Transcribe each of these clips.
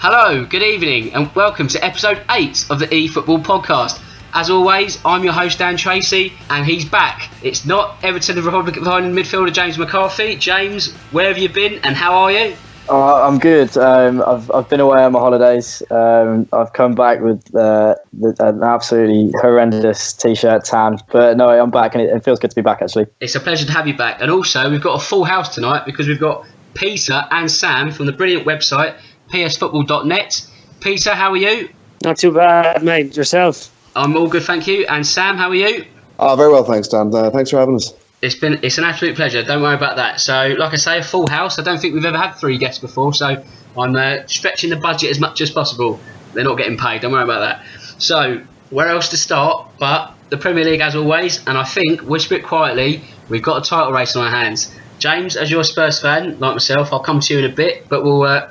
Hello, good evening, and welcome to episode 8 of the eFootball podcast. As always, I'm your host Dan Tracy, and he's back. It's not Everton Republic of Ireland midfielder James McCarthy. James, where have you been and how are you? I'm good. I've been away on my holidays. I've come back with an absolutely horrendous t-shirt tan, but no, I'm back and it feels good to be back actually. It's a pleasure to have you back, and also we've got a full house tonight because we've got Peter and Sam from the brilliant website psfootball.net. Peter, how are you? Not too bad, mate. Yourself? I'm all good, thank you. And Sam, how are you? Very well, thanks, Dan. Thanks for having us. It's an absolute pleasure. Don't worry about that. So, like I say, a full house. I don't think we've ever had 3 guests before, so I'm stretching the budget as much as possible. They're not getting paid. Don't worry about that. So, where else to start? But the Premier League, as always, and I think, whisper it quietly, we've got a title race on our hands. James, as you're a Spurs fan, like myself, I'll come to you in a bit. But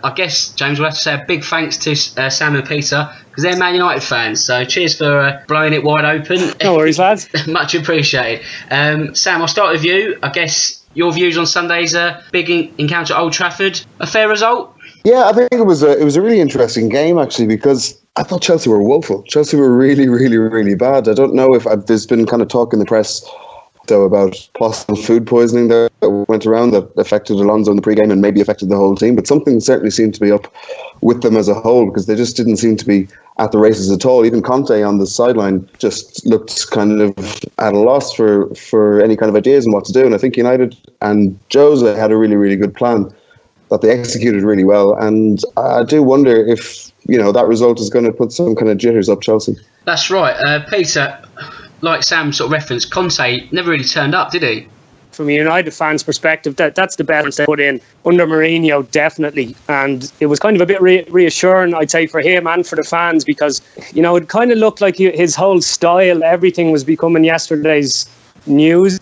I guess, James, we'll have to say a big thanks to Sam and Peter, because they're Man United fans. So cheers for blowing it wide open. No worries, lads. Much appreciated. Sam, I'll start with you. I guess your views on Sunday's big encounter at Old Trafford. A fair result? Yeah, I think it was a really interesting game, actually, because I thought Chelsea were woeful. Chelsea were really, really, really bad. I don't know if there's been kind of talk in the press though about possible food poisoning that went around that affected Alonso in the pre-game and maybe affected the whole team, but something certainly seemed to be up with them as a whole because they just didn't seem to be at the races at all. Even Conte on the sideline just looked kind of at a loss for any kind of ideas on what to do, and I think United and Jose had a really, really good plan that they executed really well, and I do wonder if that result is going to put some kind of jitters up Chelsea. That's right. Peter, like Sam sort of referenced, Conte never really turned up, did he? From a United fan's perspective, that's the best they put in under Mourinho, definitely. And it was kind of a bit reassuring, I'd say, for him and for the fans because, it kind of looked like his whole style, everything was becoming yesterday's news,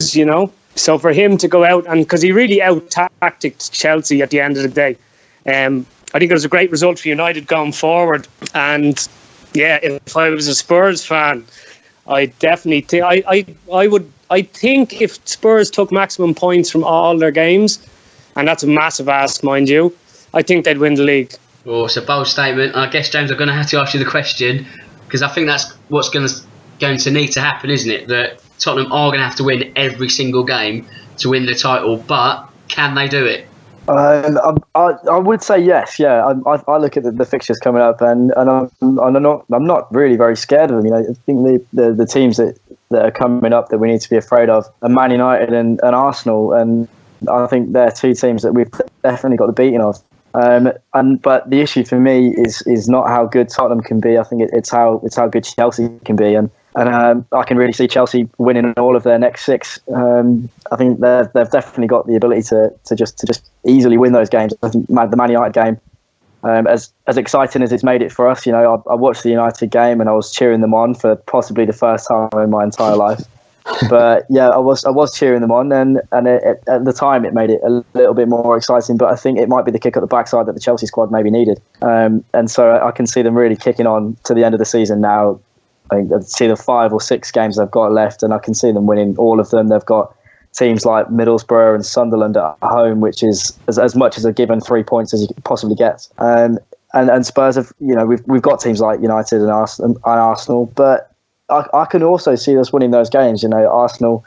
So for him to go out, and because he really out-tacticked Chelsea at the end of the day, I think it was a great result for United going forward. And yeah, if I was a Spurs fan, I definitely think I think if Spurs took maximum points from all their games, and that's a massive ask, mind you, I think they'd win the league. Oh, it's a bold statement. I guess, James, I'm going to have to ask you the question because I think that's what's going to need to happen, isn't it? That Tottenham are going to have to win every single game to win the title, but can they do it? I would say yes. Yeah, I look at the fixtures coming up, and I'm not really very scared of them. I think the teams that are coming up that we need to be afraid of are Man United and Arsenal, and I think they're 2 teams that we've definitely got the beating of. But the issue for me is not how good Tottenham can be. I think it's how good Chelsea can be, and I can really see Chelsea winning all of their next 6. I think they've definitely got the ability to just easily win those games. I think the Man United game, as exciting as it's made it for us, I watched the United game and I was cheering them on for possibly the first time in my entire life. But yeah, I was cheering them on, and at the time it made it a little bit more exciting. But I think it might be the kick at the backside that the Chelsea squad maybe needed, and so I can see them really kicking on to the end of the season now. I think it's either 5 or 6 games they've got left, and I can see them winning all of them. They've got teams like Middlesbrough and Sunderland at home, which is as much as a given 3 points as you could possibly get. And Spurs have, we've got teams like United and Arsenal, but I can also see us winning those games. Arsenal,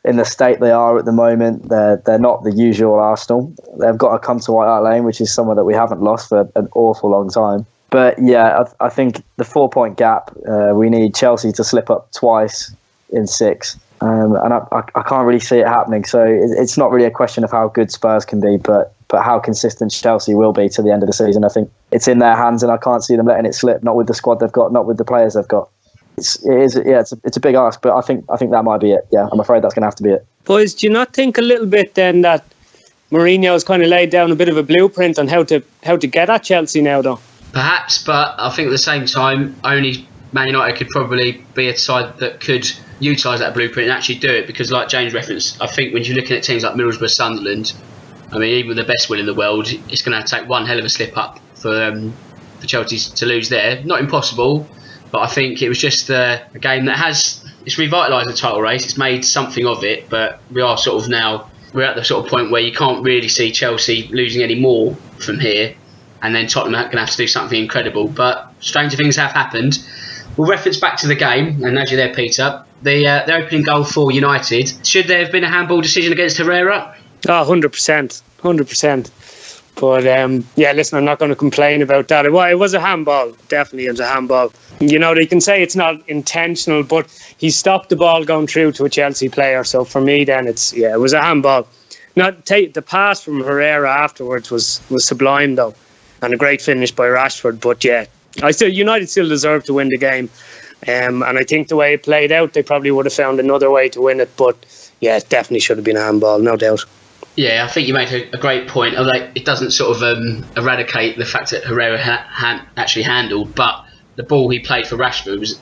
in the state they are at the moment, they're not the usual Arsenal. They've got to come to White Hart Lane, which is somewhere that we haven't lost for an awful long time. But yeah, I think the 4-point gap, we need Chelsea to slip up twice in 6. And I can't really see it happening. So it's not really a question of how good Spurs can be, but how consistent Chelsea will be to the end of the season. I think it's in their hands, and I can't see them letting it slip, not with the squad they've got, not with the players they've got. It's a big ask, but I think that might be it. Yeah, I'm afraid that's going to have to be it. Boys, do you not think a little bit then that Mourinho's kind of laid down a bit of a blueprint on how to get at Chelsea now, though? Perhaps, but I think at the same time, only Man United could probably be a side that could utilise that blueprint and actually do it, because like James referenced, I think when you're looking at teams like Middlesbrough, Sunderland, I mean, even with the best will in the world, it's going to take one hell of a slip up for Chelsea to lose there. Not impossible, but I think it was just a game that it's revitalised the title race. It's made something of it, but we're at the sort of point where you can't really see Chelsea losing any more from here. and then Tottenham are going to have to do something incredible. But stranger things have happened. We'll reference back to the game, and as you're there, Peter, the opening goal for United. Should there have been a handball decision against Herrera? Oh, 100%. 100%. But, listen, I'm not going to complain about that. It was a handball. Definitely it was a handball. You know, they can say it's not intentional, but he stopped the ball going through to a Chelsea player. So for me, then, it was a handball. The pass from Herrera afterwards was sublime, though, and a great finish by Rashford. But, yeah, United still deserve to win the game. And I think the way it played out, they probably would have found another way to win it. But, yeah, it definitely should have been a handball, no doubt. Yeah, I think you make a great point. Although it doesn't sort of eradicate the fact that Herrera actually handled, but the ball he played for Rashford was,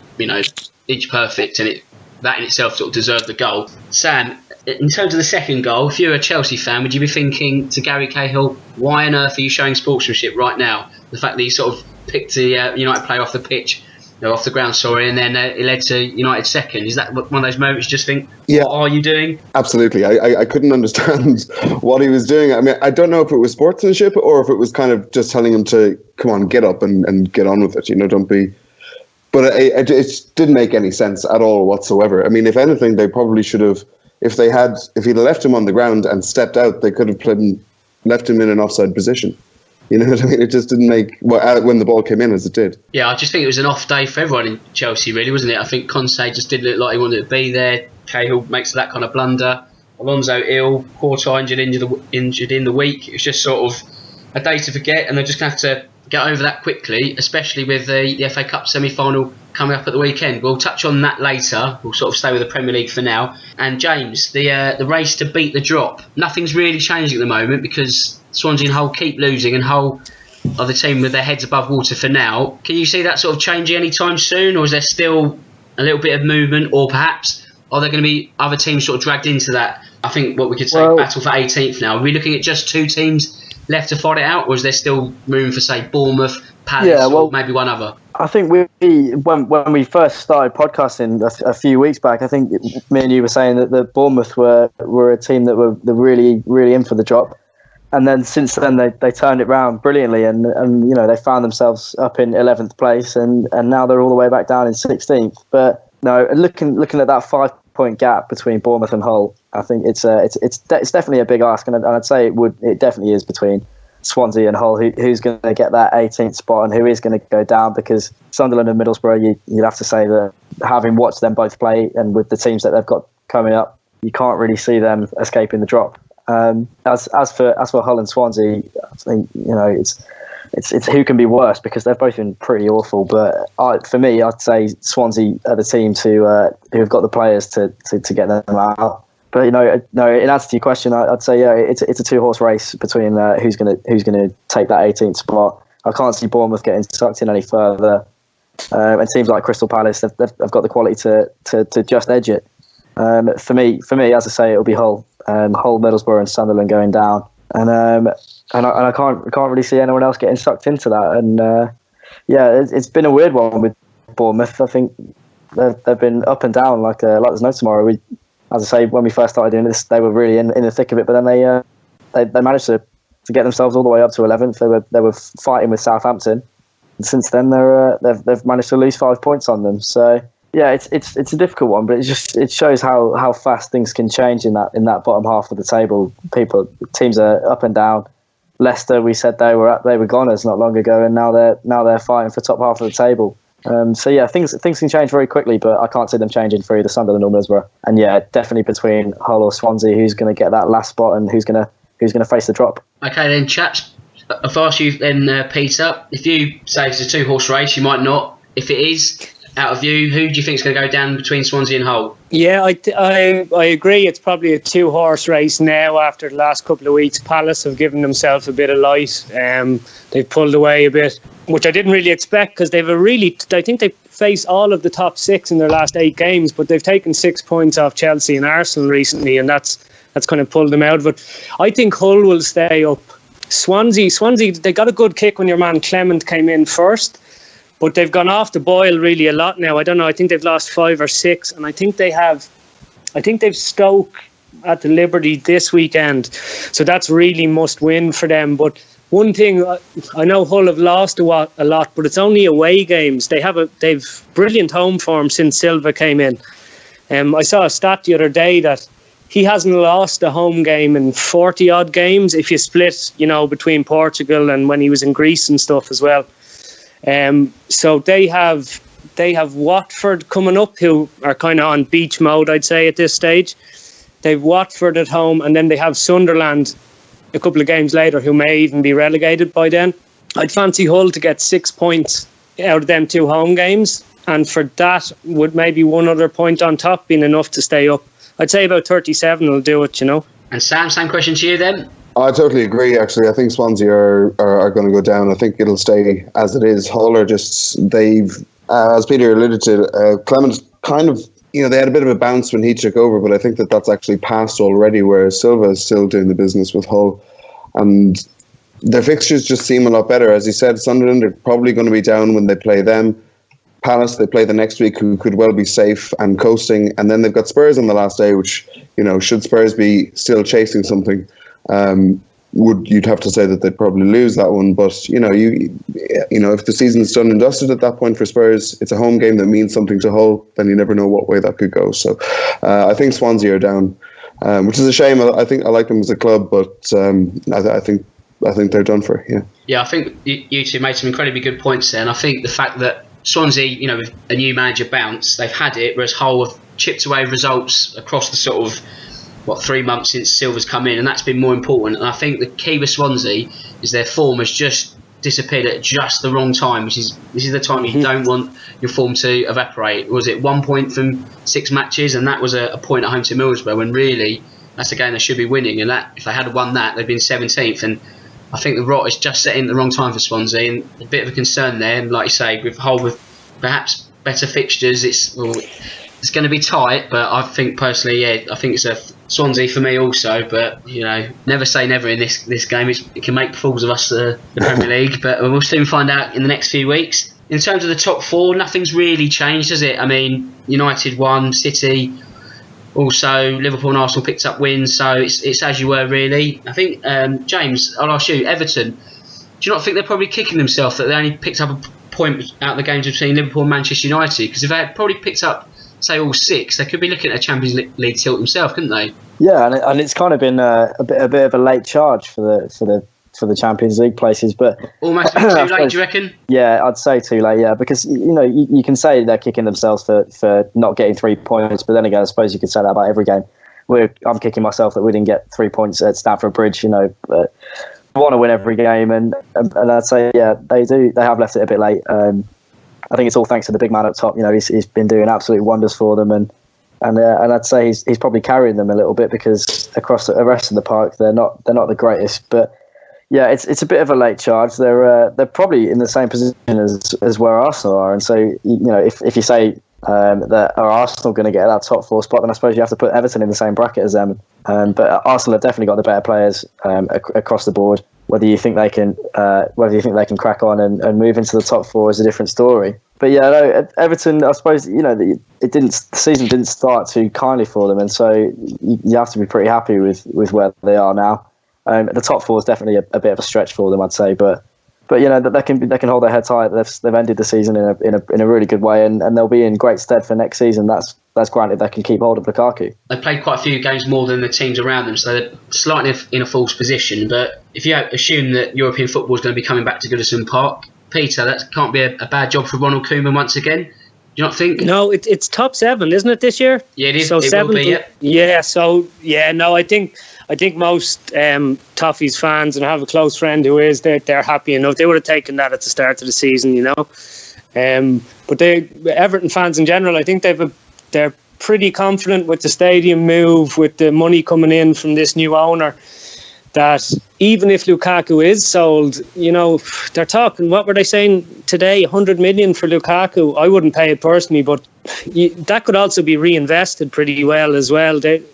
inch perfect, and that in itself sort of deserved the goal. Sam, in terms of the second goal, if you're a Chelsea fan, would you be thinking to Gary Cahill, why on earth are you showing sportsmanship right now? The fact that he sort of picked the United player off the pitch, off the ground, and then it led to United second. Is that one of those moments you just think, what are you doing? Absolutely. I couldn't understand what he was doing. I mean, I don't know if it was sportsmanship or if it was kind of just telling him to, come on, get up and get on with it, don't be... But it didn't make any sense at all whatsoever. I mean, if anything, they probably should have, if he'd left him on the ground and stepped out, they could have left him in an offside position. You know what I mean? It just didn't make when the ball came in as it did. Yeah, I just think it was an off day for everyone in Chelsea, really, wasn't it? I think Conte just didn't look like he wanted to be there. Cahill makes that kind of blunder. Alonso ill, Courtois injured in the week. It was just sort of a day to forget, and they're just going to have to get over that quickly, especially with the FA Cup semi-final coming up at the weekend. We'll touch on that later. We'll sort of stay with the Premier League for now. And James, the race to beat the drop. Nothing's really changing at the moment because Swansea and Hull keep losing, and Hull are the team with their heads above water for now. Can you see that sort of changing anytime soon, or is there still a little bit of movement, or perhaps are there going to be other teams sort of dragged into that? I think what we could say, battle for 18th now. Are we looking at just two teams left to fight it out, or is there still room for, say, Bournemouth, Palace, or maybe one other? I think when we first started podcasting a few weeks back, I think me and you were saying that the Bournemouth were a team that were really, really in for the drop. And then since then, they turned it round brilliantly, and they found themselves up in 11th place, and now they're all the way back down in 16th. But no, looking at that 5-point gap between Bournemouth and Hull, I think it's definitely a big ask, and I'd say it definitely is between Swansea and Hull, who's going to get that 18th spot and who is going to go down, because Sunderland and Middlesbrough, you'd have to say that having watched them both play and with the teams that they've got coming up, you can't really see them escaping the drop. As for Hull and Swansea, I think it's who can be worse, because they've both been pretty awful. But for me, I'd say Swansea are the team who have got the players to get them out. But in answer to your question, I'd say it's a 2-horse race between who's gonna take that 18th spot. I can't see Bournemouth getting sucked in any further, and teams like Crystal Palace, they've got the quality to just edge it. For me, as I say, it'll be Hull, Middlesbrough, and Sunderland going down, and I can't really see anyone else getting sucked into that. And it's been a weird one with Bournemouth. I think they've been up and down like there's no tomorrow. As I say, when we first started doing this, they were really in the thick of it, but then they managed to get themselves all the way up to 11th. They were fighting with Southampton, and since then they've managed to lose 5 points on them. So yeah, it's a difficult one, but it shows how fast things can change in that bottom half of the table. Teams are up and down. Leicester, we said they were goners not long ago, and now they're fighting for top half of the table. Things can change very quickly, but I can't see them changing for either Sunderland or Middlesbrough. And definitely between Hull or Swansea, who's going to get that last spot and who's going to face the drop. Okay, then, chaps. I've asked you then, Peter. If you say it's a 2-horse race, you might not. If it is, out of you, who do you think is going to go down between Swansea and Hull? Yeah, I agree. It's probably a 2-horse race now after the last couple of weeks. Palace have given themselves a bit of light. They've pulled away a bit, which I didn't really expect, because I think they faced all of the top 6 in their last 8 games, but they've taken 6 points off Chelsea and Arsenal recently, and that's kind of pulled them out. But I think Hull will stay up. Swansea, they got a good kick when your man Clement came in first, but they've gone off the boil really a lot now. I don't know. I think they've lost 5 or 6, and I think they've Stoke at the Liberty this weekend, so that's really must win for them. But One thing, I know Hull have lost a lot, but it's only away games. They've brilliant home form since Silva came in. I saw a stat the other day that he hasn't lost a home game in 40 odd games if you split, between Portugal and when he was in Greece and stuff as well. So they have Watford coming up, who are kind of on beach mode, I'd say, at this stage. They've Watford at home, and then they have Sunderland a couple of games later, who may even be relegated by then. I'd fancy Hull to get 6 points out of them 2 home games, and for that, would maybe one other point on top been enough to stay up? I'd say about 37 will do it, And Sam, same question to you then? I totally agree, actually. I think Swansea are going to go down. I think it'll stay as it is. Hull are they've, as Peter alluded to, Clement kind of, they had a bit of a bounce when he took over, but I think that's actually passed already, whereas Silva is still doing the business with Hull. And their fixtures just seem a lot better. As you said, Sunderland are probably going to be down when they play them. Palace, they play the next week, who could well be safe and coasting. And then they've got Spurs on the last day, which, should Spurs be still chasing something, you'd have to say that they'd probably lose that one. But, if the season's done and dusted at that point for Spurs, it's a home game that means something to Hull, then you never know what way that could go. So I think Swansea are down, which is a shame. I think I like them as a club, but I think they're done for, yeah. Yeah, I think you two made some incredibly good points there. And I think the fact that Swansea, with a new manager bounce, they've had it, whereas Hull have chipped away results across the sort of 3 months since Silva's come in, and that's been more important. And I think the key with Swansea is their form has just disappeared at just the wrong time, this is the time you don't want your form to evaporate. Was it 1 point from 6 matches, and that was a point at home to Middlesbrough, when really that's a game they should be winning, and that if they had won that, they'd been 17th. And I think the rot is just set in at the wrong time for Swansea, and a bit of a concern there. And like you say, with Hull with perhaps better fixtures, it's going to be tight, but I think personally, I think it's a Swansea for me also. But never say never in this game. It can make fools of us, the Premier League, but we'll soon find out in the next few weeks. In terms of the top 4, nothing's really changed, has it? I mean, United won, City also, Liverpool and Arsenal picked up wins, so it's as you were really. I think James, I'll ask you, Everton. Do you not think they're probably kicking themselves that they only picked up a point out of the games between Liverpool and Manchester United? Because if they had probably picked up, say, all 6, they could be looking at a Champions League tilt themselves, couldn't they? Yeah, and it's kind of been a bit of a late charge for the Champions League places, but almost too late. Do you reckon? Yeah, I'd say too late. Yeah, because you can say they're kicking themselves for not getting 3 points, but then again, I suppose you could say that about every game. I'm kicking myself that we didn't get 3 points at Stamford Bridge. But we want to win every game, and I'd say they do. They have left it a bit late. I think it's all thanks to the big man up top. He's been doing absolute wonders for them, and I'd say he's probably carrying them a little bit, because across the rest of the park they're not the greatest. But yeah, it's a bit of a late charge. They're probably in the same position as where Arsenal are, and so if you say that are Arsenal going to get that top 4 spot, then I suppose you have to put Everton in the same bracket as them. But Arsenal have definitely got the better players across the board. Whether you think they can crack on and move into the top 4 is a different story. But yeah, no, Everton, I suppose the season didn't start too kindly for them, and so you have to be pretty happy with where they are now. The top 4 is definitely a bit of a stretch for them, I'd say, but they can hold their heads high. They've ended the season in a really good way, and they'll be in great stead for next season. That's granted they can keep hold of Lukaku. They played quite a few games more than the teams around them, so they're slightly in a false position. But if you assume that European football is going to be coming back to Goodison Park, Peter, that can't be a bad job for Ronald Koeman once again. Do you not think? No, it's top 7, isn't it, this year? Yeah, it is. So it 7 will be, yeah. Yeah, so yeah, no, I think most Toffees fans, and I have a close friend who is, they're happy enough. They would have taken that at the start of the season, But Everton fans in general, I think they're pretty confident with the stadium move, with the money coming in from this new owner, that even if Lukaku is sold, they're talking, what were they saying today, 100 million for Lukaku? I wouldn't pay it personally, but that could also be reinvested pretty well as well. They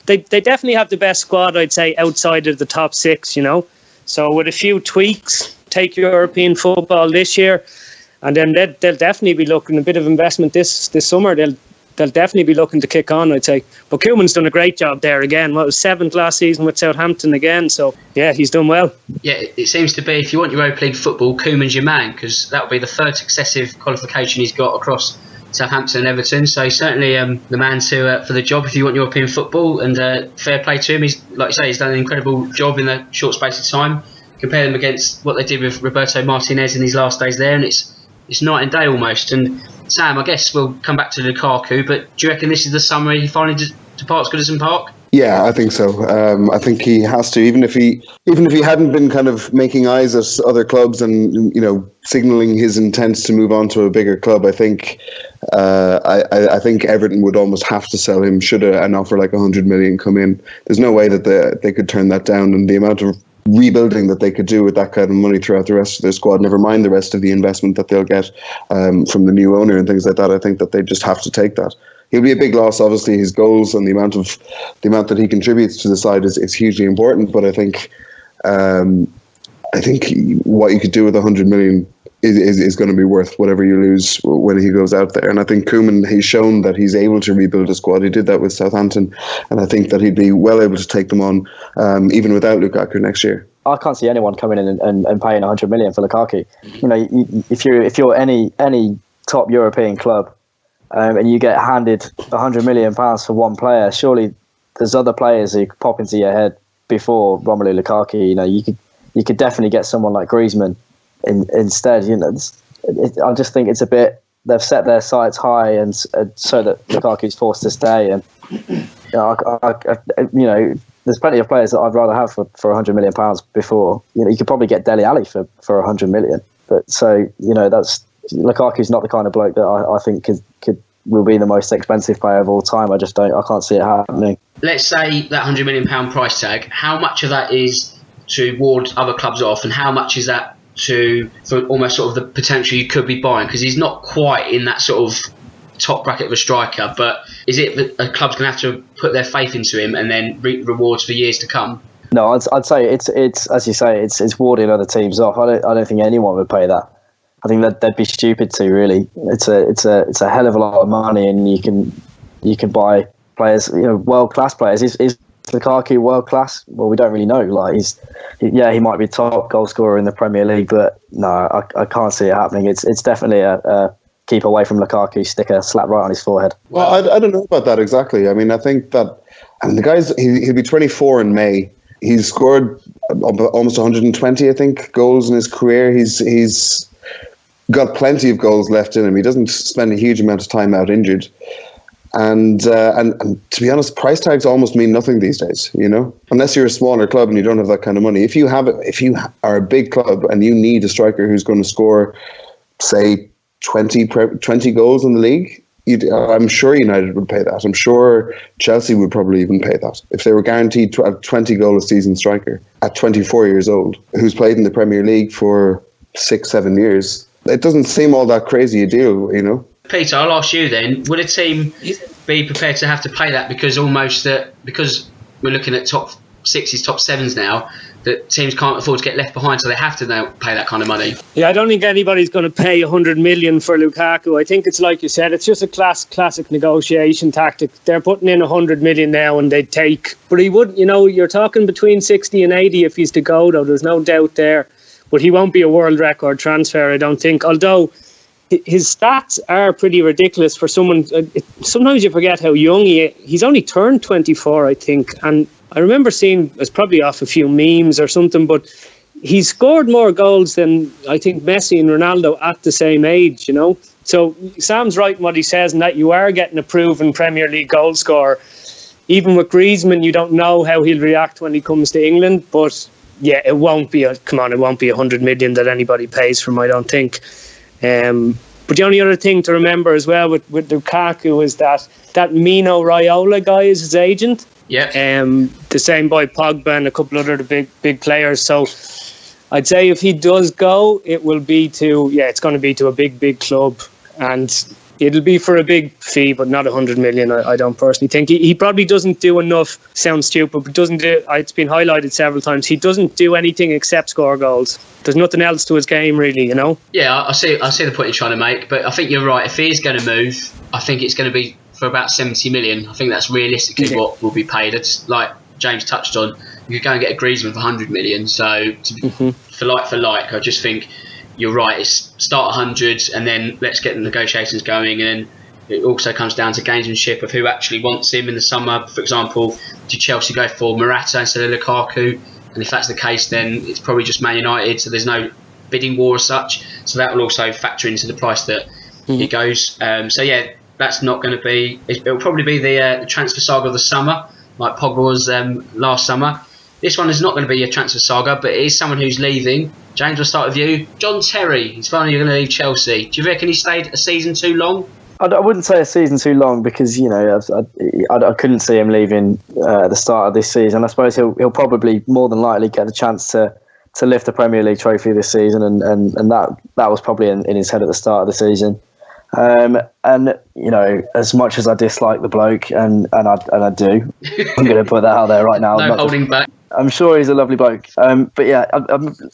definitely have the best squad, I'd say, outside of the top 6, So with a few tweaks, take European football this year, and then they'll definitely be looking a bit of investment this summer. They'll they'll definitely be looking to kick on, I'd say. But Koeman's done a great job there again. What was 7th last season with Southampton again? So, yeah, he's done well. Yeah, it seems to be, if you want Europa League football, Koeman's your man, because that will be the 3rd successive qualification he's got across Southampton and Everton. So he's certainly the man to for the job if you want European football. And fair play to him. He's, like you say, he's done an incredible job in a short space of time. Compare them against what they did with Roberto Martinez in his last days there, and it's night and day almost. And Sam, I guess we'll come back to Lukaku, but do you reckon this is the summer he finally departs Goodison Park? Yeah, I think so. I think he has to, even if he hadn't been kind of making eyes at other clubs and signalling his intent to move on to a bigger club. I think I think Everton would almost have to sell him should an offer like 100 million come in. There's no way that they could turn that down, and the amount of rebuilding that they could do with that kind of money throughout the rest of their squad, never mind the rest of the investment that they'll get from the new owner and things like that. I think that they just have to take that. He'll be a big loss, obviously. His goals and the amount that he contributes to the side is hugely important. But I think what you could do with 100 million is going to be worth whatever you lose when he goes out there. And I think Koeman, he's shown that he's able to rebuild a squad. He did that with Southampton, and I think that he'd be well able to take them on even without Lukaku next year. I can't see anyone coming in and paying 100 million for Lukaku. If you're any top European club and you get handed 100 million pounds for one player, surely there's other players who could pop into your head before Romelu Lukaku. You could definitely get someone like Griezmann instead. I just think it's a bit, they've set their sights high and so that Lukaku's forced to stay. And there's plenty of players that I'd rather have for 100 million pounds before. You could probably get Dele Alli for 100 million. But so that's Lukaku's not the kind of bloke that I think will be the most expensive player of all time. I can't see it happening. Let's say that £100 million price tag. How much of that is to ward other clubs off, and how much is that for almost sort of the potential you could be buying? Because he's not quite in that sort of top bracket of a striker, but is it that a club's going to have to put their faith into him and then reap rewards for years to come? No, I'd say it's as you say, it's warding other teams off. I don't think anyone would pay that. I think that they'd be stupid to, really. It's a hell of a lot of money, and you can buy players, world class players. Is Lukaku world class? Well, we don't really know. He might be top goal scorer in the Premier League, but no, I can't see it happening. It's definitely a keep away from Lukaku sticker slapped right on his forehead. Well, I don't know about that exactly. I mean, I think that the guy's he'll be 24 in May. He's scored almost 120, I think, goals in his career. He's got plenty of goals left in him. He doesn't spend a huge amount of time out injured. And to be honest, price tags almost mean nothing these days, unless you're a smaller club and you don't have that kind of money. If you are a big club and you need a striker who's going to score, say, 20 goals in the league, I'm sure United would pay that. I'm sure Chelsea would probably even pay that if they were guaranteed a 20 goal a season striker at 24 years old who's played in the Premier League for 6-7 years. It doesn't seem all that crazy a deal, Peter, I'll ask you then, would a team be prepared to have to pay that because we're looking at top sixes, top sevens now, that teams can't afford to get left behind, so they have to now pay that kind of money? Yeah, I don't think anybody's going to pay 100 million for Lukaku. I think it's like you said, it's just a classic negotiation tactic. They're putting in 100 million now and they take, but he wouldn't, you're talking between 60 and 80 if he's to go, though, there's no doubt there. But he won't be a world record transfer, I don't think, although his stats are pretty ridiculous for someone. Sometimes you forget how young he's only turned 24, I think. And I remember seeing, it's probably off a few memes or something, but he's scored more goals than I think Messi and Ronaldo at the same age, So Sam's right in what he says, in that you are getting a proven Premier League goal scorer. Even with Griezmann, you don't know how he'll react when he comes to England, but yeah, it won't be 100 million that anybody pays for him, I don't think. But the only other thing to remember as well with Lukaku is that Mino Raiola guy is his agent. Yeah. The same by Pogba and a couple other big players. So I'd say if he does go, it's going to be to a big club, and it'll be for a big fee, but not 100 million. I don't personally think he probably doesn't do enough. Sounds stupid, but doesn't do. It's been highlighted several times. He doesn't do anything except score goals. There's nothing else to his game, really. Yeah, I see the point you're trying to make, but I think you're right. If he is going to move, I think it's going to be for about 70 million. I think that's realistically what will be paid. It's like James touched on, you could go and get a Griezmann for 100 million. So for like, I just think you're right. It's start 100 and then let's get the negotiations going. And it also comes down to gamesmanship of who actually wants him in the summer. For example, do Chelsea go for Morata instead of Lukaku? And if that's the case, then it's probably just Man United. So there's no bidding war as such. So that will also factor into the price that it goes. So yeah, that's not going to be. It'll probably be the transfer saga of the summer, like Pogba was last summer. This one is not going to be a transfer saga, but it is someone who's leaving. James, we'll start with you. John Terry, he's finally going to leave Chelsea. Do you reckon he stayed a season too long? I wouldn't say a season too long because, you know, I couldn't see him leaving at the start of this season. I suppose he'll probably more than likely get the chance to lift the Premier League trophy this season, and that was probably in his head at the start of the season. And, you know, as much as I dislike the bloke, and I do, I'm going to put that out there right now. No holding back. I'm sure he's a lovely bloke, but yeah,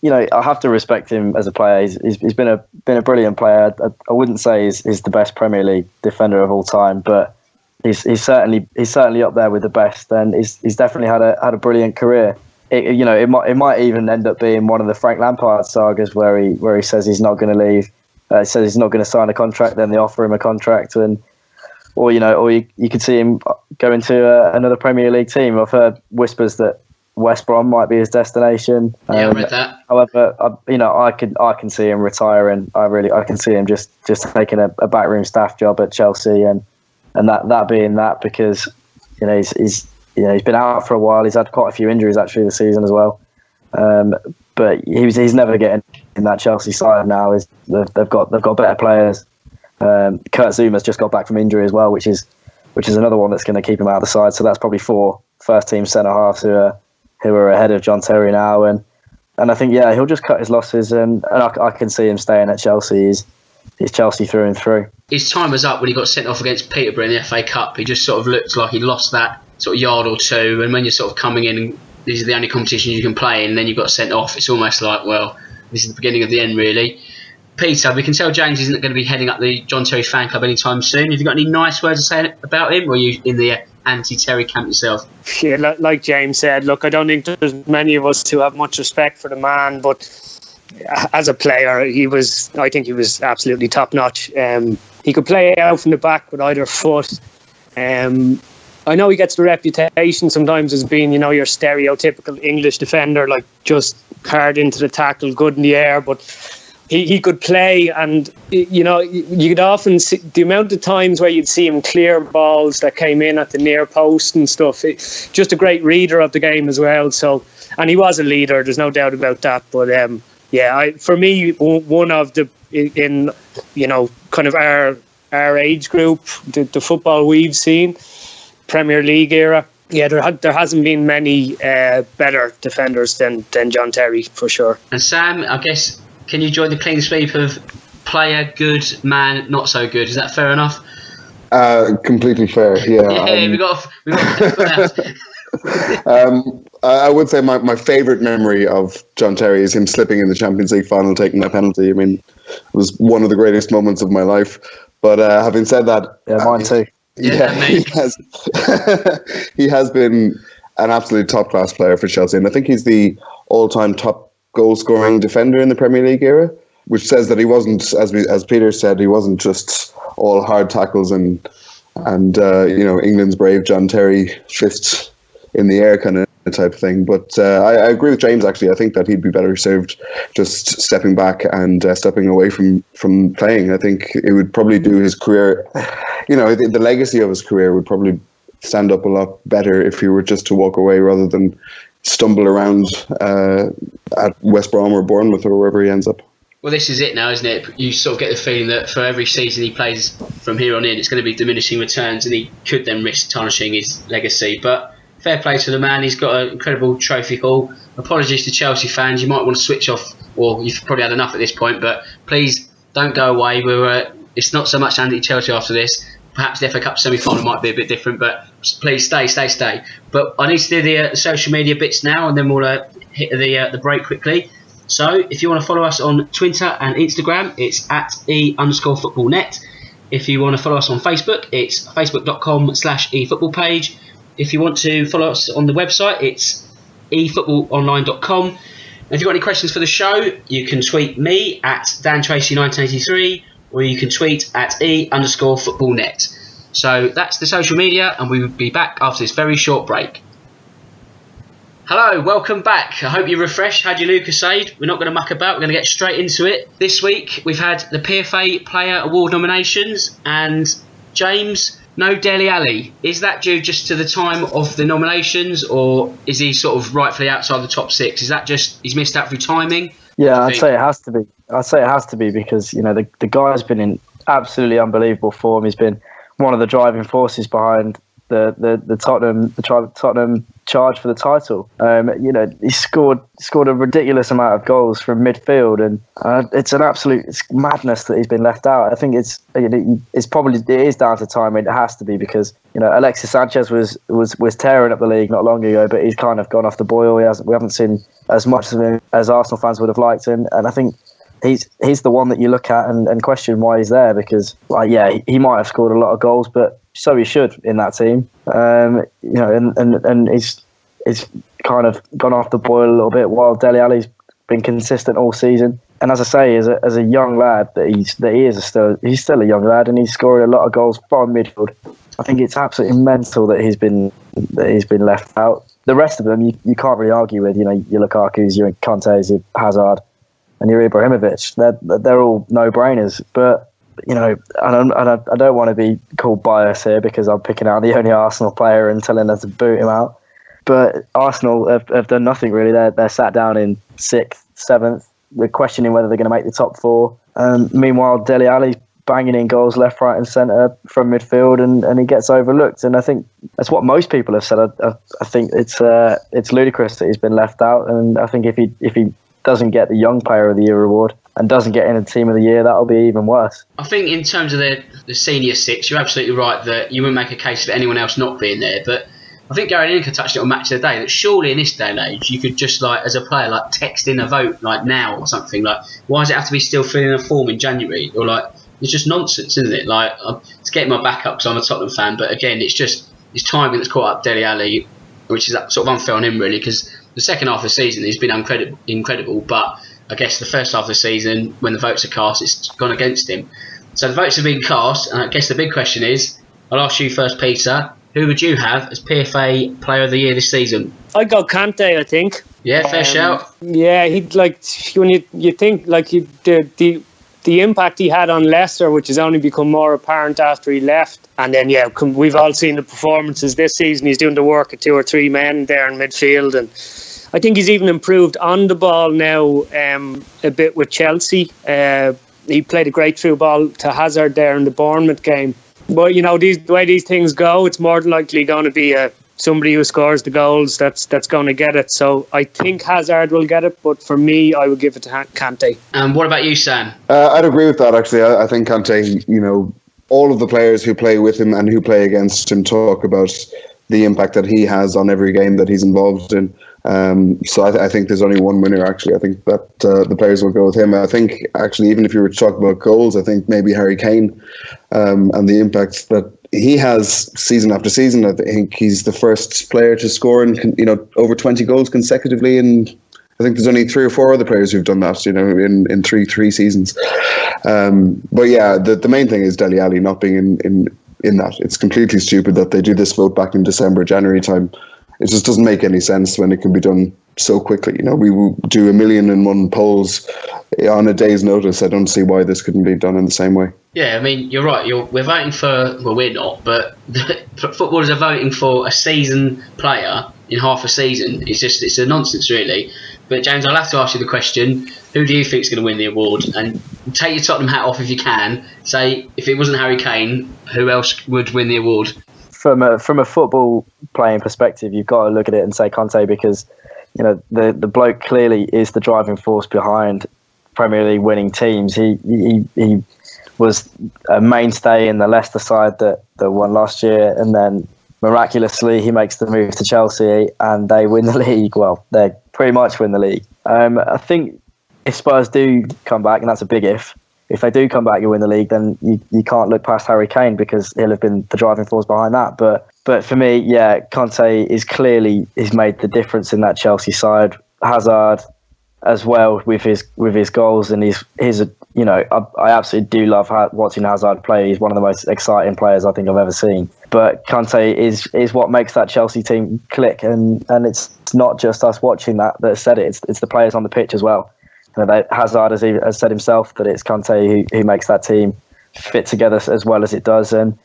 you know, I have to respect him as a player. He's been a brilliant player. I wouldn't say he's the best Premier League defender of all time, but he's certainly up there with the best, and he's definitely had a brilliant career. It might even end up being one of the Frank Lampard sagas where he says he's not going to leave. Says he's not going to sign a contract, then they offer him a contract, or you could see him go into another Premier League team. I've heard whispers that West Brom might be his destination. Yeah, I read that. However, I can see him retiring. I can see him just taking a backroom staff job at Chelsea, and that being that, because he's been out for a while. He's had quite a few injuries actually this season as well. But he's never getting in that Chelsea side now. They've got better players. Kurt Zuma's just got back from injury as well, which is another one that's going to keep him out of the side. So that's probably 4 first team centre halves who are ahead of John Terry now, and I think he'll just cut his losses, and I can see him staying at Chelsea. He's Chelsea through and through. His time was up when he got sent off against Peterborough in the FA Cup. He just sort of looked like he lost that sort of yard or two, and when you're sort of coming in and these are the only competitions you can play in, and then you got sent off, it's almost like, well, this is the beginning of the end really. Peter, we can tell James isn't going to be heading up the John Terry fan club anytime soon. Have you got any nice words to say about him, or are you in the anti-Terry camp yourself? Yeah, like James said, look, I don't think there's many of us who have much respect for the man, but as a player, I think he was absolutely top notch. He could play out from the back with either foot. I know he gets the reputation sometimes as being, your stereotypical English defender, like just hard into the tackle, good in the air, but he could play, and you could often see the amount of times where you'd see him clear balls that came in at the near post and stuff. Just a great reader of the game as well. So, and he was a leader, there's no doubt about that. But for me, one of the in kind of our age group, the football we've seen, Premier League era. Yeah, there hasn't been many better defenders than John Terry, for sure. And Sam, I guess, can you join the clean sweep of player good, man not so good? Is that fair enough? Completely fair. Yeah. Yeah, we got. I would say my favourite memory of John Terry is him slipping in the Champions League final, taking that penalty. I mean, it was one of the greatest moments of my life. But having said that, mine too. Yeah, he has been an absolute top class player for Chelsea, and I think he's the all-time top goal scoring defender in the Premier League era, which says that he wasn't, as Peter said, he wasn't just all hard tackles and England's brave John Terry fists in the air kind of type of thing. But I agree with James, actually. I think that he'd be better served just stepping back and stepping away from playing. I think it would probably do his career, the legacy of his career would probably stand up a lot better if he were just to walk away rather than stumble around at West Brom or Bournemouth or wherever he ends up. Well, this is it now, isn't it? You sort of get the feeling that for every season he plays from here on in, it's going to be diminishing returns, and he could then risk tarnishing his legacy. But fair play to the man. He's got an incredible trophy haul. Apologies to Chelsea fans. You might want to switch off, or you've probably had enough at this point, but please don't go away. It's not so much anti-Chelsea after this. Perhaps the FA Cup semi-final might be a bit different, but please stay. But I need to do the social media bits now, and then we'll hit the break quickly. So if you want to follow us on Twitter and Instagram, it's @e_footballnet. If you want to follow us on Facebook, it's facebook.com/efootballpage. If you want to follow us on the website, it's efootballonline.com. And if you've got any questions for the show, you can tweet me at DanTracy1983, or you can tweet at _footballnet. So that's the social media, and we will be back after this very short break. Hello, welcome back. I hope you're refreshed, had your Lucasade. We're not going to muck about, we're going to get straight into it. This week we've had the PFA Player Award nominations, and James, no Dele Alli. Is that due just to the time of the nominations, or is he sort of rightfully outside the top 6? Is that just he's missed out through timing? Yeah, I'd say it has to be. Because, you know, the guy's been in absolutely unbelievable form. He's been one of the driving forces behind the Tottenham charge for the title. You know, he scored a ridiculous amount of goals from midfield, and it's madness that he's been left out. I think it is down to timing. It has to be, because, you know, Alexis Sanchez was tearing up the league not long ago, but he's kind of gone off the boil. We haven't seen as much of him as Arsenal fans would have liked, and I think he's the one that you look at and question why he's there, because, like, yeah, he might have scored a lot of goals, but so he should in that team. You know, and he's kind of gone off the boil a little bit, while Dele Alli's been consistent all season. And as I say, as a young lad he's still a young lad, and he's scoring a lot of goals from midfield. I think it's absolutely mental that he's been left out. The rest of them you can't really argue with. You know, your Lukaku's, your Kante's, your Hazard, and your Ibrahimovic. They're all no-brainers. But, you know, I don't want to be called biased here, because I'm picking out the only Arsenal player and telling them to boot him out. But Arsenal have done nothing really. They're sat down in 6th, 7th. We're questioning whether they're going to make the top 4. Meanwhile, Dele Alli's banging in goals left, right, and centre from midfield, and he gets overlooked. And I think that's what most people have said. I think it's ludicrous that he's been left out. And I think if he doesn't get the Young Player of the Year award and doesn't get in the Team of the Year, that'll be even worse. I think in terms of the senior 6, you're absolutely right that you wouldn't make a case for anyone else not being there. But I think Gary Lineker touched it on Match of the Day, that surely in this day and age you could just, like, as a player, like, text in a vote, like, now or something. Like, why does it have to be still filling a form in January? Or, like, it's just nonsense, isn't it? Like, it's getting my back up because I'm a Tottenham fan, but again, it's timing that's caught up Dele Alli, which is sort of unfair on him, really, because the second half of the season he's been incredible, but I guess the first half of the season, when the votes are cast, it's gone against him. So the votes have been cast, and I guess the big question is, I'll ask you first, Peter, who would you have as PFA Player of the Year this season? I'd go Kante, I think. Yeah, fair shout. Yeah, he'd, like, when you think, like, the impact he had on Leicester, which has only become more apparent after he left. And then, yeah, we've all seen the performances this season. He's doing the work of 2 or 3 men there in midfield. And I think he's even improved on the ball now a bit with Chelsea. He played a great through ball to Hazard there in the Bournemouth game. But, you know, the way these things go, it's more than likely going to be somebody who scores the goals that's going to get it. So I think Hazard will get it, but for me, I would give it to Kante. And what about you, Sam? I'd agree with that, actually. I think Kante, you know, all of the players who play with him and who play against him talk about the impact that he has on every game that he's involved in. So I think there's only one winner, actually. I think that the players will go with him. I think, actually, even if you were to talk about goals, I think maybe Harry Kane and the impact that he has season after season. I think he's the first player to score over 20 goals consecutively, and I think there's only 3 or 4 other players who've done that, in three seasons. But yeah, the main thing is Dele Alli not being in that. It's completely stupid that they do this vote back in December, January time. It just doesn't make any sense when it can be done so quickly. You know, we will do 1,000,001 polls on a day's notice. I don't see why this couldn't be done in the same way. Yeah, I mean, you're right. We're voting for, well, we're not, but footballers are voting for a season player in half a season. It's a nonsense, really. But James, I'll have to ask you the question: who do you think is going to win the award? And take your Tottenham hat off if you can. Say, if it wasn't Harry Kane, who else would win the award? From a football playing perspective, you've got to look at it and say Conte, because you know the bloke clearly is the driving force behind Premier League winning teams. He was a mainstay in the Leicester side that won last year, and then miraculously he makes the move to Chelsea and they win the league. Well, they pretty much win the league. I think if Spurs do come back, and that's a big if, if they do come back and win the league, then you can't look past Harry Kane because he'll have been the driving force behind that. But for me, yeah, Conte is clearly has made the difference in that Chelsea side. Hazard as well with his goals and his you know, I absolutely do love watching Hazard play. He's one of the most exciting players I think I've ever seen. But Conte is what makes that Chelsea team click, and it's not just us watching that said it. It's the players on the pitch as well. You know, Hazard has said himself that it's Conte who makes that team fit together as well as it does, and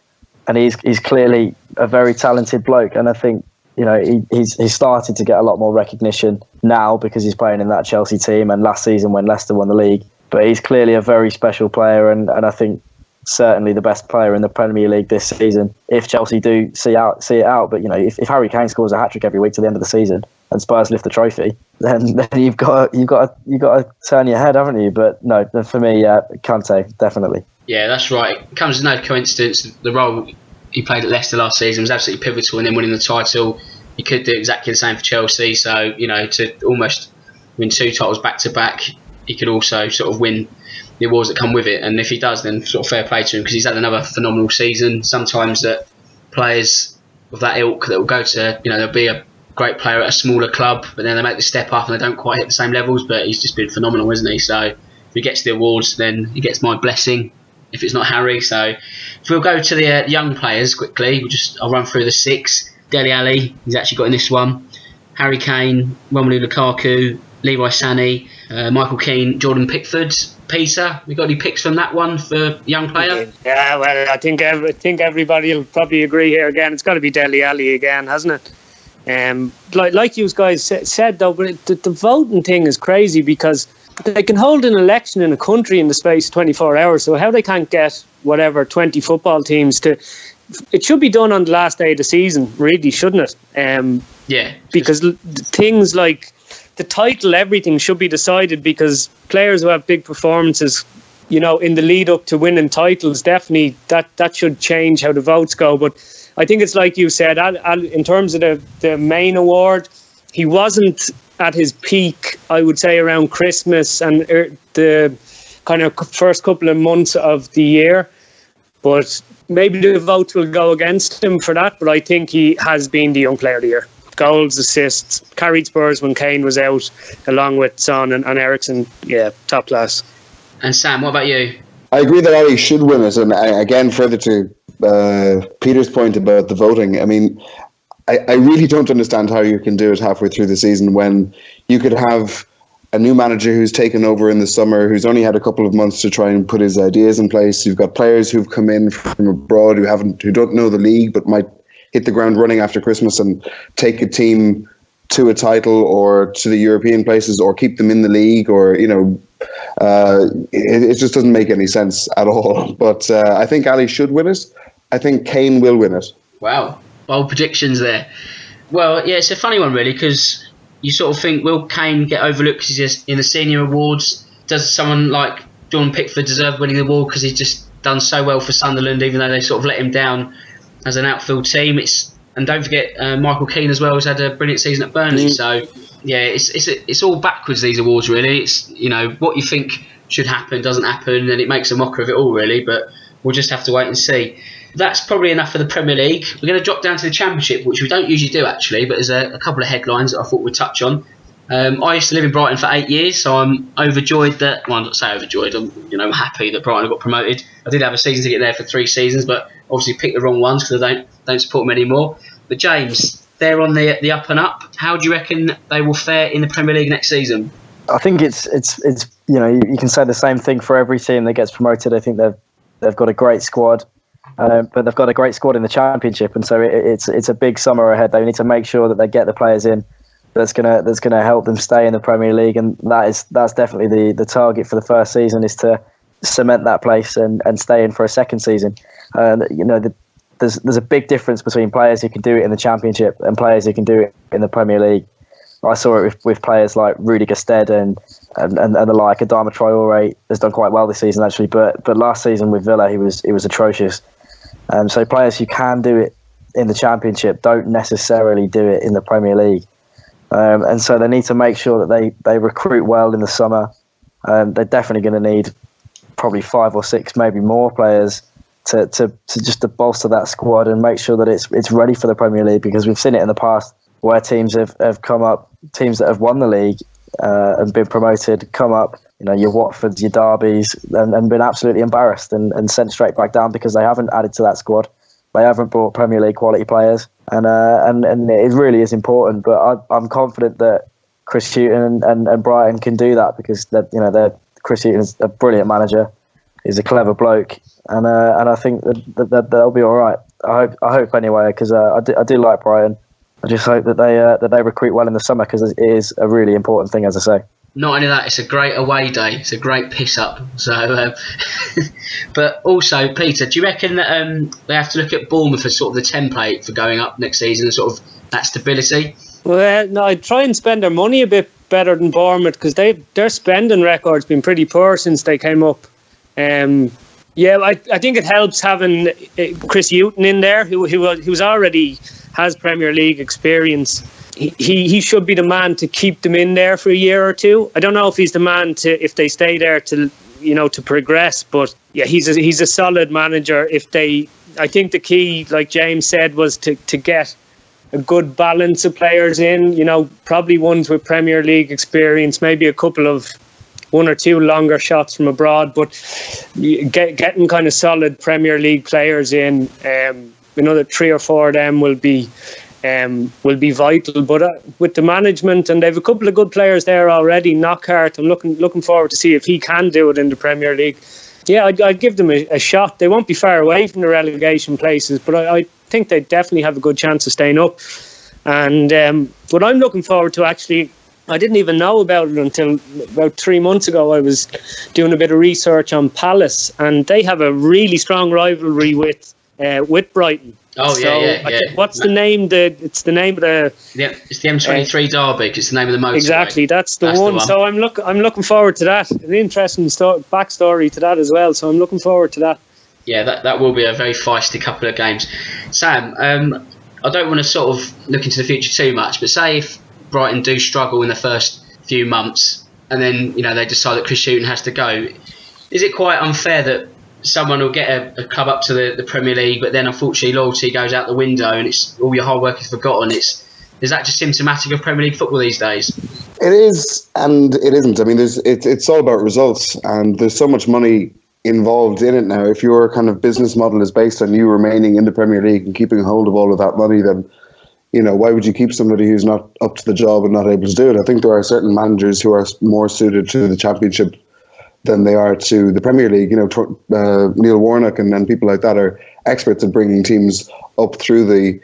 he's clearly a very talented bloke. And I think, you know, he's starting to get a lot more recognition now because he's playing in that Chelsea team, and last season when Leicester won the league. But he's clearly a very special player, and I think certainly the best player in the Premier League this season. If Chelsea do see it out, but you know, if Harry Kane scores a hat-trick every week to the end of the season and Spurs lift the trophy, then you've got to turn your head, haven't you? But no, for me, Conte definitely. Yeah, that's right. It comes as no coincidence. The role he played at Leicester last season was absolutely pivotal in them winning the title. He could do exactly the same for Chelsea. So, you know, to almost win 2 titles back to back, he could also sort of win the awards that come with it. And if he does, then sort of fair play to him, because he's had another phenomenal season. Sometimes that players of that ilk that will go to, you know, they'll be a great player at a smaller club, but then they make the step up and they don't quite hit the same levels. But he's just been phenomenal, isn't he? So if he gets the awards, then he gets my blessing, if it's not Harry. So if we'll go to the young players quickly, I'll run through the 6. Dele Alli, he's actually got in this one. Harry Kane, Romelu Lukaku, Leroy Sané, Michael Keane, Jordan Pickford. Peter, we got any picks from that one for young player? Yeah, well, I think everybody will probably agree here again. It's got to be Dele Alli again, hasn't it? Like you guys said though, but the voting thing is crazy because they can hold an election in a country in the space of 24 hours. So how they can't get 20 football teams to... It should be done on the last day of the season, really, shouldn't it? Yeah. Because things like the title, everything should be decided, because players who have big performances, you know, in the lead up to winning titles, definitely that should change how the votes go. But I think it's like you said, in terms of the main award, he wasn't at his peak, I would say, around Christmas and the kind of first couple of months of the year. But maybe the votes will go against him for that. But I think he has been the young player of the year. Goals, assists, carried Spurs when Kane was out, along with Son and Eriksen. Yeah, top class. And Sam, what about you? I agree that Ali should win it. And again, further to Peter's point about the voting, I mean, I really don't understand how you can do it halfway through the season when you could have a new manager who's taken over in the summer, who's only had a couple of months to try and put his ideas in place. You've got players who've come in from abroad who don't know the league but might hit the ground running after Christmas and take a team to a title or to the European places or keep them in the league, or, you know, it just doesn't make any sense at all. But I think Ali should win it. I think Kane will win it. Wow, bold predictions there. Well, yeah, it's a funny one really, because you sort of think, will Kane get overlooked because he's just in the senior awards? Does someone like Jordan Pickford deserve winning the award because he's just done so well for Sunderland, even though they sort of let him down as an outfield team? And don't forget Michael Keane as well has had a brilliant season at Burnley. So yeah, it's all backwards, these awards really. It's, you know, what you think should happen doesn't happen, and it makes a mocker of it all really. But we'll just have to wait and see. That's probably enough for the Premier League. We're going to drop down to the Championship, which we don't usually do actually, but there's a couple of headlines that I thought we'd touch on. I used to live in Brighton for 8 years, so I'm overjoyed that... Well, I'm not saying overjoyed, I'm happy that Brighton got promoted. I did have a season ticket there for 3 seasons, but obviously picked the wrong ones because I don't support them anymore. But James, they're on the up and up. How do you reckon they will fare in the Premier League next season? I think it's you know, you can say the same thing for every team that gets promoted. I think they've got a great squad. But they've got a great squad in the Championship, and so it's a big summer ahead. They need to make sure that they get the players in that's gonna help them stay in the Premier League, and that's definitely the target for the first season, is to cement that place and stay in for a second season. You know, there's a big difference between players who can do it in the Championship and players who can do it in the Premier League. I saw it with players like Rudy Gestede and the like. Adama Traore has done quite well this season actually, but last season with Villa he was atrocious. So players who can do it in the Championship don't necessarily do it in the Premier League. And so they need to make sure that they recruit well in the summer. They're definitely going to need probably 5 or 6, maybe more players to just to bolster that squad and make sure that it's ready for the Premier League, because we've seen it in the past where teams have come up, teams that have won the league and been promoted, come up, your Watfords, your Derbys, and been absolutely embarrassed and sent straight back down because they haven't added to that squad. They haven't brought Premier League quality players, and it really is important. But I'm confident that Chris Hughton and Brighton can do that, because Chris Hughton's a brilliant manager. He's a clever bloke, and I think that they'll be all right. I hope anyway, because I do like Brighton. I just hope that they recruit well in the summer, because it is a really important thing, as I say. Not only that, it's a great away day. It's a great piss up. So, but also, Peter, do you reckon that they have to look at Bournemouth as sort of the template for going up next season, and sort of that stability? Well, no, I'd try and spend their money a bit better than Bournemouth, because their spending record's been pretty poor since they came up. I think it helps having Chris Hughton in there, who's already has Premier League experience. He should be the man to keep them in there for a year or two. I don't know if he's the man if they stay there to progress, but yeah, he's a solid manager. I think the key, like James said, was to get a good balance of players in, probably ones with Premier League experience, maybe a couple of 1 or 2 longer shots from abroad, but getting kind of solid Premier League players in, another 3 or 4 of them will be vital. But with the management, and they've a couple of good players there already. Knockhart, I'm looking forward to see if he can do it in the Premier League. Yeah, I'd give them a shot. They won't be far away from the relegation places, but I think they definitely have a good chance of staying up. And what I'm looking forward to, actually, I didn't even know about it until about 3 months ago. I was doing a bit of research on Palace, and they have a really strong rivalry with Brighton. Oh, so yeah. What's the name? It's the name of the. Yeah, it's the M23 Derby. It's the name of the motorway. Exactly, that's the one. So I'm looking forward to that. An interesting backstory to that as well. So I'm looking forward to that. Yeah, that will be a very feisty couple of games. Sam, I don't want to sort of look into the future too much, but say if Brighton do struggle in the first few months, and then they decide that Chris Hughton has to go, is it quite unfair that someone will get a club up to the Premier League, but then unfortunately loyalty goes out the window and it's all your hard work is forgotten? Is that just symptomatic of Premier League football these days? It is, and it isn't. I mean, it's all about results, and there's so much money involved in it now. If your kind of business model is based on you remaining in the Premier League and keeping hold of all of that money, then why would you keep somebody who's not up to the job and not able to do it? I think there are certain managers who are more suited to the Championship than they are to the Premier League. Neil Warnock and people like that are experts at bringing teams up through the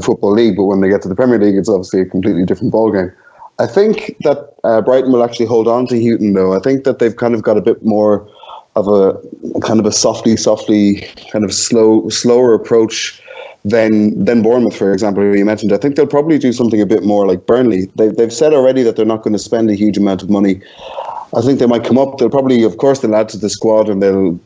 Football League, but when they get to the Premier League, it's obviously a completely different ballgame. I think that Brighton will actually hold on to Hughton, though. I think that they've kind of got a bit more of a kind of a softly kind of slower approach than Bournemouth, for example, who you mentioned. I think they'll probably do something a bit more like Burnley. They've said already that they're not going to spend a huge amount of money. I think they might come up. They'll probably, of course, they'll add to the squad and they'll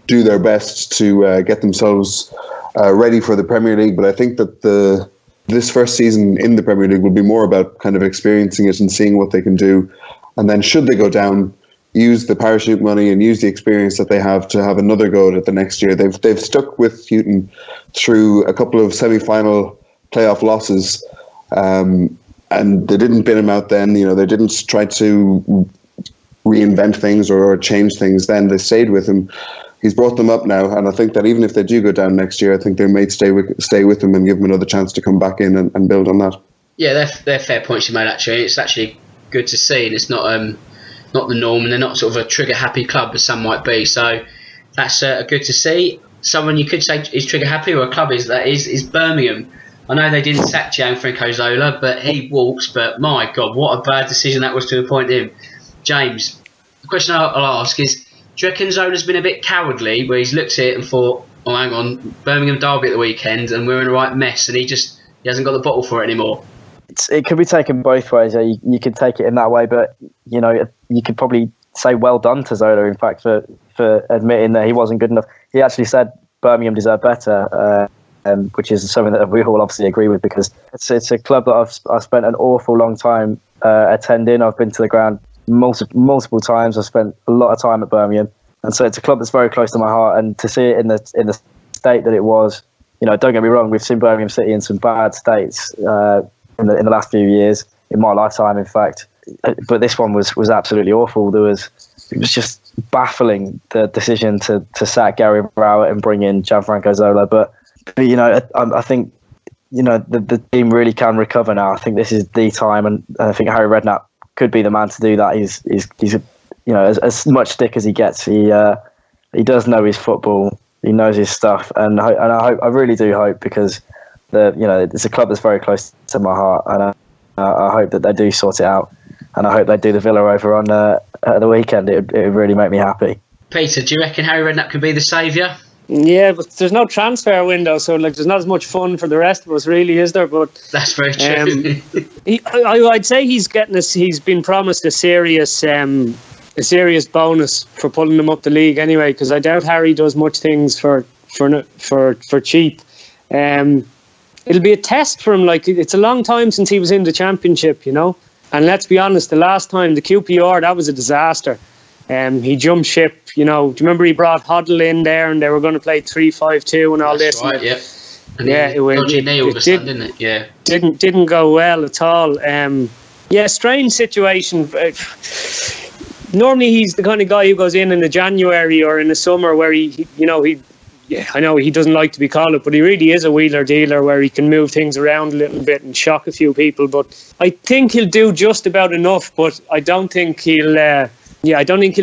do their best to get themselves ready for the Premier League. But I think that this first season in the Premier League will be more about kind of experiencing it and seeing what they can do. And then should they go down, use the parachute money and use the experience that they have to have another go at it the next year. They've stuck with Hughton through a couple of semi-final playoff losses, and they didn't bin him out then. They didn't try to reinvent things or change things then. They stayed with him. He's brought them up now, and I think that even if they do go down next year, I think they may stay with him and give him another chance to come back in and build on that. Yeah, they're fair points you made, actually. It's actually good to see, and it's not the norm, and they're not sort of a trigger happy club as some might be. So that's good to see. Someone you could say is trigger happy, or a club is Birmingham. I know they didn't sack Gianfranco Zola, but he walks. But my God, what a bad decision that was to appoint him. James, the question I'll ask is, do you reckon Zola's been a bit cowardly, where he's looked at it and thought, oh, hang on, Birmingham derby at the weekend and we're in a right mess, and he hasn't got the bottle for it anymore? It could be taken both ways. You could take it in that way, but you could probably say well done to Zola, in fact, for admitting that he wasn't good enough. He actually said Birmingham deserved better, which is something that we all obviously agree with, because it's a club that I've spent an awful long time attending. I've been to the ground multiple times. I've spent a lot of time at Birmingham, And so it's a club that's very close to my heart, and to see it in the state that it was, don't get me wrong, we've seen Birmingham City in some bad states in the last few years, in my lifetime, in fact. But this one was absolutely awful. It was just baffling, the decision to sack Gary Rowett and bring in Gianfranco Zola. But I think the team really can recover now. I think this is the time, and I think Harry Redknapp could be the man to do that. He's as much stick as he gets. He does know his football. He knows his stuff, and I really do hope, because it's a club that's very close to my heart, and I hope that they do sort it out, and I hope they do the Villa over on at the weekend. It would really make me happy. Peter, do you reckon Harry Redknapp could be the saviour? Yeah, but there's no transfer window, so there's not as much fun for the rest of us, really, is there? But that's very true. I'd say he's been promised a serious bonus for pulling them up the league anyway, because I doubt Harry does much things for cheap. It'll be a test for him. It's a long time since he was in the Championship, and let's be honest, the last time, the QPR, that was a disaster. He jumped ship. Do you remember he brought Hoddle in there, and they were going to play 3-5-2 and all That's this? Right, yeah. And Didn't it? Yeah. Didn't go well at all. Strange situation. Normally he's the kind of guy who goes in the January or in the summer where I know he doesn't like to be called it, but he really is a wheeler dealer where he can move things around a little bit and shock a few people. But I think he'll do just about enough. But I don't think he'll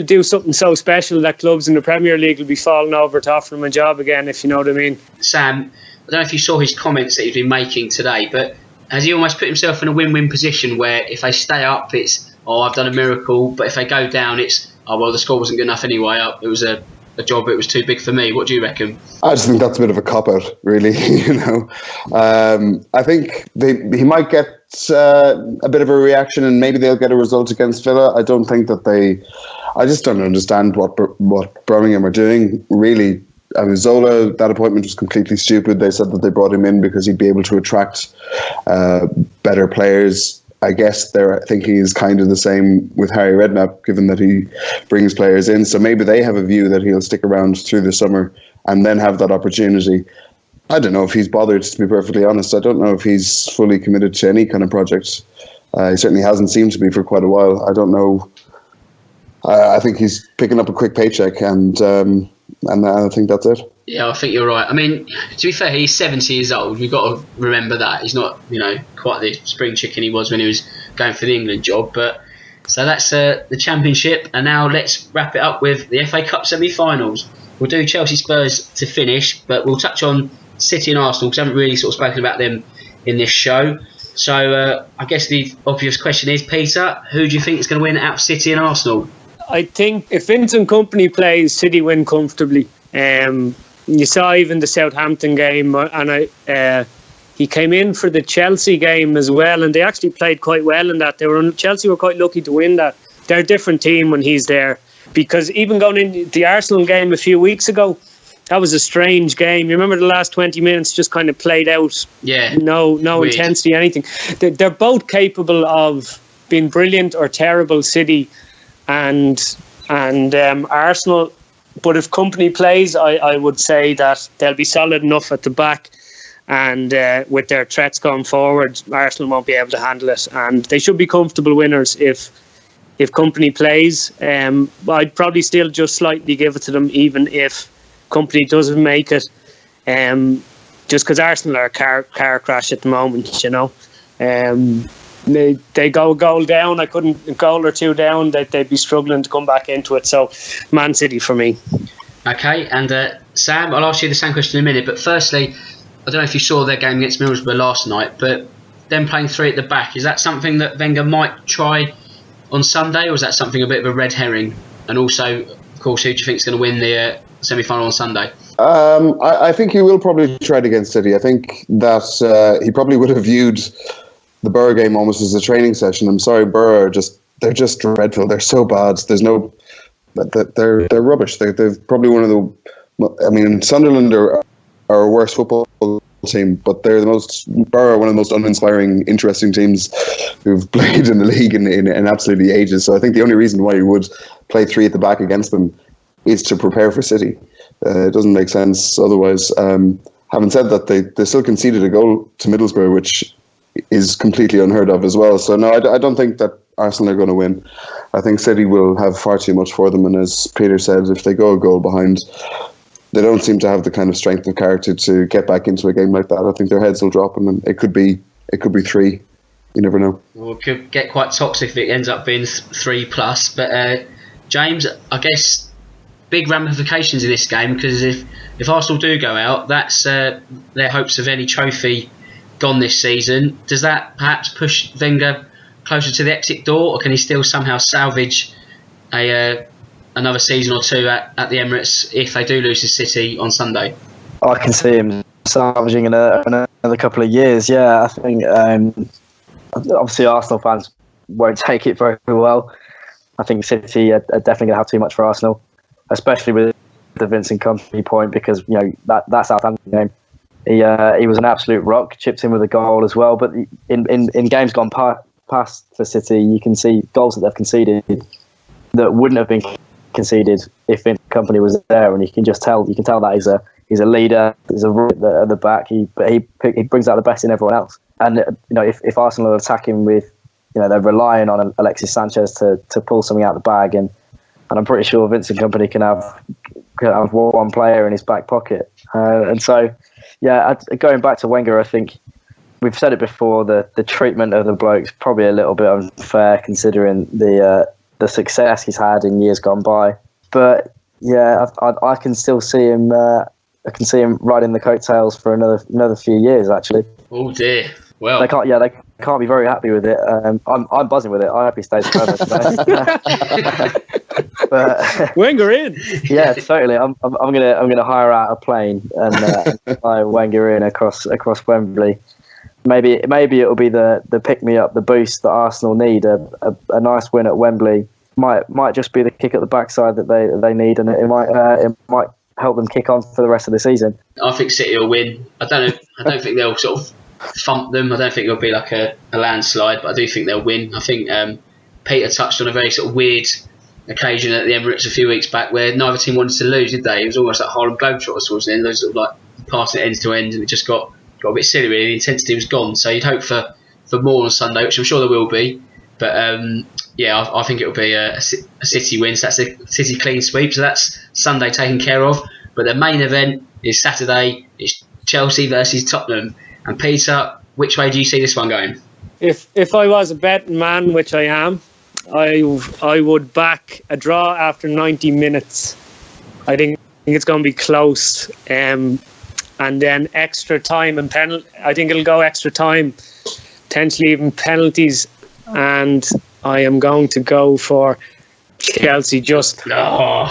do something so special that clubs in the Premier League will be falling over to offer him a job again, if you know what I mean. Sam, I don't know if you saw his comments that he's been making today, but has he almost put himself in a win-win position where if they stay up, it's, I've done a miracle, but if they go down, it's, the score wasn't good enough anyway. It was a job, it was too big for me. What do you reckon? I just think that's a bit of a cop-out, really. I think he might get a bit of a reaction, and maybe they'll get a result against Villa. I don't think that I just don't understand what Birmingham are doing, really. I mean, Zola, that appointment was completely stupid. They said that they brought him in because he'd be able to attract better players. I guess their thinking is kind of the same with Harry Redknapp, given that he brings players in. So maybe they have a view that he'll stick around through the summer and then have that opportunity. I don't know if he's bothered, to be perfectly honest. I don't know if he's fully committed to any kind of project. He certainly hasn't seemed to be for quite a while. I don't know. I think he's picking up a quick paycheck, and I think that's it. Yeah, I think you're right. I mean, to be fair, he's 70 years old. You've got to remember that. He's not, quite the spring chicken he was when he was going for the England job. But so that's the Championship. And now let's wrap it up with the FA Cup semi-finals. We'll do Chelsea Spurs to finish, but we'll touch on City and Arsenal because I haven't really sort of spoken about them in this show. So I guess the obvious question is, Peter, who do you think is going to win out of City and Arsenal? I think if Vincent Kompany plays, City win comfortably. You saw even the Southampton game, and he came in for the Chelsea game as well, and they actually played quite well in that. Chelsea were quite lucky to win that. They're a different team when he's there, because even going in the Arsenal game a few weeks ago, that was a strange game. You remember the last 20 minutes just kind of played out. Yeah. No intensity, anything. They're both capable of being brilliant or terrible, City and Arsenal. But if Kompany plays, I would say that they'll be solid enough at the back, and with their threats going forward, Arsenal won't be able to handle it, and they should be comfortable winners if Kompany plays. I'd probably still just slightly give it to them, even if Kompany doesn't make it, just because Arsenal are a car crash at the moment, They go a goal down. A goal or two down, they'd be struggling to come back into it. So, Man City for me. Okay, and Sam, I'll ask you the same question in a minute. But firstly, I don't know if you saw their game against Middlesbrough last night, but them playing three at the back, is that something that Wenger might try on Sunday, or is that something a bit of a red herring? And also, of course, who do you think is going to win the semi-final on Sunday? I think he will probably try it against City. I think that he probably would have viewed the Borough game almost as a training session. I'm sorry, Borough they're just dreadful. They're so bad. They're rubbish. They're probably one of the. I mean, Sunderland are a worse football team, but Borough are one of the most uninspiring, interesting teams who've played in the league in absolutely ages. So I think the only reason why you would play three at the back against them is to prepare for City. It doesn't make sense otherwise. Having said that, they still conceded a goal to Middlesbrough, which is completely unheard of as well. So no, I don't think that Arsenal are going to win. I think City will have far too much for them, and as Peter said, if they go a goal behind, they don't seem to have the kind of strength of character to get back into a game like that. I think their heads will drop, and it could be 3. You never know. Well, it could get quite toxic if it ends up being 3+. But James, I guess big ramifications in this game, because if Arsenal do go out, that's their hopes of any trophy gone this season. Does that perhaps push Wenger closer to the exit door, or can he still somehow salvage another season or two at the Emirates if they do lose to City on Sunday? I can see him salvaging another couple of years. Yeah, I think obviously Arsenal fans won't take it very well. I think City are definitely going to have too much for Arsenal, especially with the Vincent Kompany point, because that Southampton game, he was an absolute rock, chipped in with a goal as well. But in games gone past for City, you can see goals that they've conceded that wouldn't have been conceded if Vincent Kompany was there, and you can tell that he's a leader. There's a root at the back. He brings out the best in everyone else. And if Arsenal are attacking with, they're relying on Alexis Sanchez to pull something out of the bag, and I'm pretty sure Vincent Kompany can have one player in his back pocket. And so, yeah, going back to Wenger, I think we've said it before. The treatment of the bloke's probably a little bit unfair considering the success he's had in years gone by. But yeah, I can still see him. I can see him riding the coattails for another few years. Actually. Oh dear. Well, they can't be very happy with it. I'm buzzing with it. I hope he stays forever. But Wenger in. Yeah, totally. I'm gonna hire out a plane and fly Wenger in across Wembley. Maybe it'll be the pick me up, the boost that Arsenal need. A nice win at Wembley might just be the kick at the backside that they need, and it might help them kick on for the rest of the season. I think City will win. I don't think they'll sort of thump them. I don't think it'll be like a landslide, but I do think they'll win. I think Peter touched on a very sort of weird occasion at the Emirates a few weeks back where neither team wanted to lose, did they? It was almost like Harlem Globetrotters towards the end. They were sort of like passing it end to end, and it just got a bit silly really. The intensity was gone. So you'd hope for more on Sunday, which I'm sure there will be. But I think it'll be a City win. So that's a City clean sweep. So that's Sunday taken care of. But the main event is Saturday. It's Chelsea versus Tottenham. And Peter, which way do you see this one going? If I was a betting man, which I am, I would back a draw after 90 minutes. I think it's going to be close. And then extra time and penalty. I think it'll go extra time, potentially even penalties. And I am going to go for Chelsea. Oh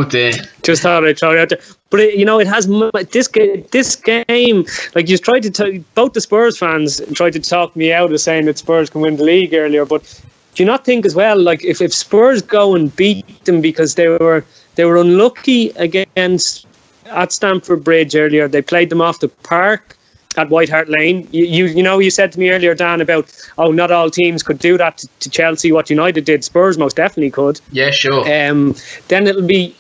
dear. Just thought I'd throw it out there. But it has this game. Like you tried to both the Spurs fans tried to talk me out of saying that Spurs can win the league earlier. But do you not think as well? Like if Spurs go and beat them because they were unlucky against at Stamford Bridge earlier, they played them off the park at White Hart Lane. You said to me earlier, Dan, about not all teams could do that to Chelsea. What United did, Spurs most definitely could. Yeah, sure. Then it'll be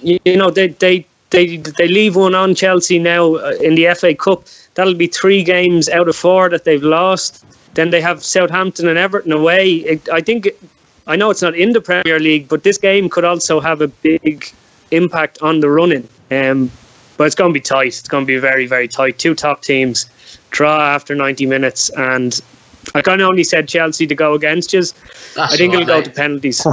they leave one on Chelsea now in the FA Cup. That'll be 3 games out of 4 that they've lost. Then they have Southampton and Everton away. I know it's not in the Premier League, but this game could also have a big impact on the running. But it's going to be tight. It's going to be very, very tight. 2 top teams, draw after 90 minutes, and I kind of only said Chelsea to go against you. I think it'll go to penalties.